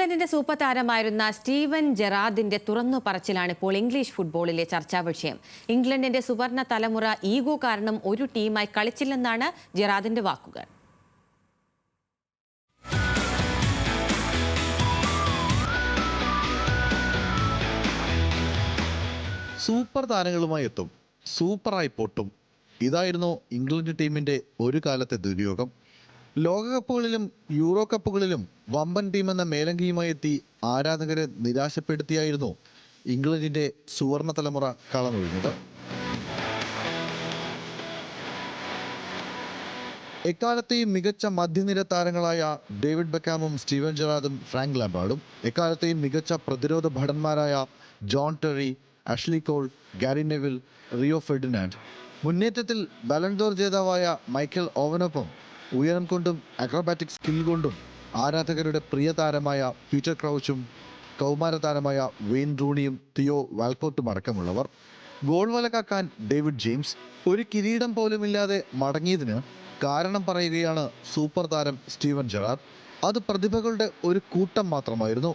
ഇംഗ്ലണ്ടിന്റെ super താരമായിരുന്ന Steven ജെറാർഡിന്റെ തുറന്നു പറച്ചിലാണ് ഇപ്പോൾ ഇംഗ്ലീഷ് ഫുട്ബോളിലെ ചർച്ചാ വിഷയം. ഇംഗ്ലണ്ടിന്റെ സുവർണ തലമുറ ഈഗോ കാരണം ഒരു ടീമായി കളിച്ചില്ലെന്നാണ് ജെറാർഡിന്റെ വാക്കുകൾ. സൂപ്പർ താരങ്ങളുമായി എത്തും, സൂപ്പറായി പൊട്ടും. ഇതായിരുന്നു ഇംഗ്ലണ്ട് ടീമിന്റെ ഒരു കാലത്തെ ദുര്യോഗം. ലോകകപ്പുകളിലും യൂറോ കപ്പുകളിലും വമ്പൻ ടീം എന്ന മേലങ്കിയുമായി എത്തി ആരാധകരെ നിരാശപ്പെടുത്തിയായിരുന്നു ഇംഗ്ലണ്ടിന്റെ സുവർണ തലമുറ കളമൊഴിഞ്ഞത്. എക്കാലത്തെയും മികച്ച മധ്യനിര താരങ്ങളായ ഡേവിഡ് ബെക്കാമും സ്റ്റീവൻ ജെറാർഡും ഫ്രാങ്ക് ലാംപാർഡും, എക്കാലത്തെയും മികച്ച പ്രതിരോധ ഭടന്മാരായ John Terry, Ashley Cole, Gary Neville, Rio Ferdinand, മുന്നേറ്റത്തിൽ ബലൻഡോർ ജേതാവായ മൈക്കൽ ഓവനൊപ്പം ഉയരം കൊണ്ടും അക്രോബാറ്റിക് സ്കിൽ കൊണ്ടും ആരാധകരുടെ പ്രിയ താരമായ പീറ്റർ ക്രൗച്ചും കൗമാര താരമായ വെയിൻ റൂണിയും തിയോ വാൽക്കോട്ടും അടക്കമുള്ളവർ. ഗോൾ വല കാക്കാൻ ഡേവിഡ് ജെയിംസ് ഒരു കിരീടം പോലുമില്ലാതെ മടങ്ങിയതിന് കാരണം പറയുകയാണ് സൂപ്പർ താരം സ്റ്റീവൻ ജെറാർഡ്. അത് പ്രതിഭകളുടെ ഒരു കൂട്ടം മാത്രമായിരുന്നു,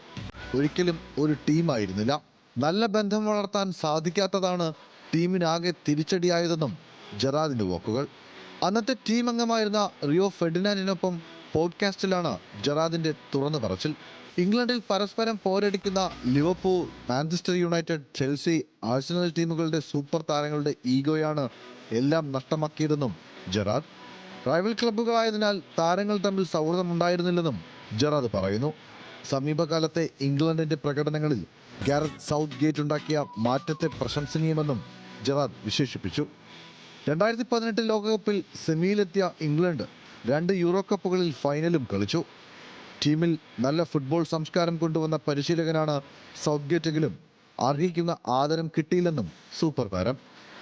ഒരിക്കലും ഒരു ടീമായിരുന്നില്ല. നല്ല ബന്ധം വളർത്താൻ സാധിക്കാത്തതാണ് ടീമിനാകെ തിരിച്ചടിയായതെന്നും ജെറാർഡിന്റെ വാക്കുകൾ. അന്നത്തെ ടീം അംഗമായിരുന്ന റിയോ ഫെർഡിനാൻഡിനൊപ്പം പോഡ്കാസ്റ്റിലാണ് ജെറാർഡിന്റെ തുറന്നു പറച്ചിൽ. ഇംഗ്ലണ്ടിൽ പരസ്പരം പോരടിക്കുന്ന Liverpool, Manchester United, Chelsea, Arsenal ടീമുകളുടെ സൂപ്പർ താരങ്ങളുടെ ഈഗോയാണ് എല്ലാം നഷ്ടമാക്കിയതെന്നും ജെറാർഡ്. റൈവൽ ക്ലബ്ബുകളായതിനാൽ താരങ്ങൾ തമ്മിൽ സൗഹൃദമുണ്ടായിരുന്നില്ലെന്നും ജെറാർഡ് പറയുന്നു. സമീപകാലത്തെ ഇംഗ്ലണ്ടിന്റെ പ്രകടനങ്ങളിൽ ഗാരത്ത് സൗത്ത് ഗേറ്റ് ഉണ്ടാക്കിയ മാറ്റത്തെ പ്രശംസനീയമെന്നും ജെറാർഡ് വിശേഷിപ്പിച്ചു. 2018 ലോകകപ്പിൽ സെമിയിലെത്തിയ ഇംഗ്ലണ്ട് 2 യൂറോ കപ്പുകളിൽ ഫൈനലും കളിച്ചു. ടീമിൽ നല്ല ഫുട്ബോൾ സംസ്കാരം കൊണ്ടുവന്ന പരിശീലകനാണ് സൗത്ത് ഗേറ്റെങ്കിലും അർഹിക്കുന്ന ആദരം കിട്ടിയില്ലെന്നും സൂപ്പർ താരം.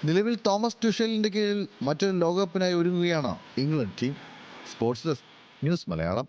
നിലവിൽ തോമസ് ട്യൂഷലിന്റെ കീഴിൽ മറ്റൊരു ലോകകപ്പിനായി ഒരുങ്ങുകയാണ് England team. Sports desk, news Malayalam.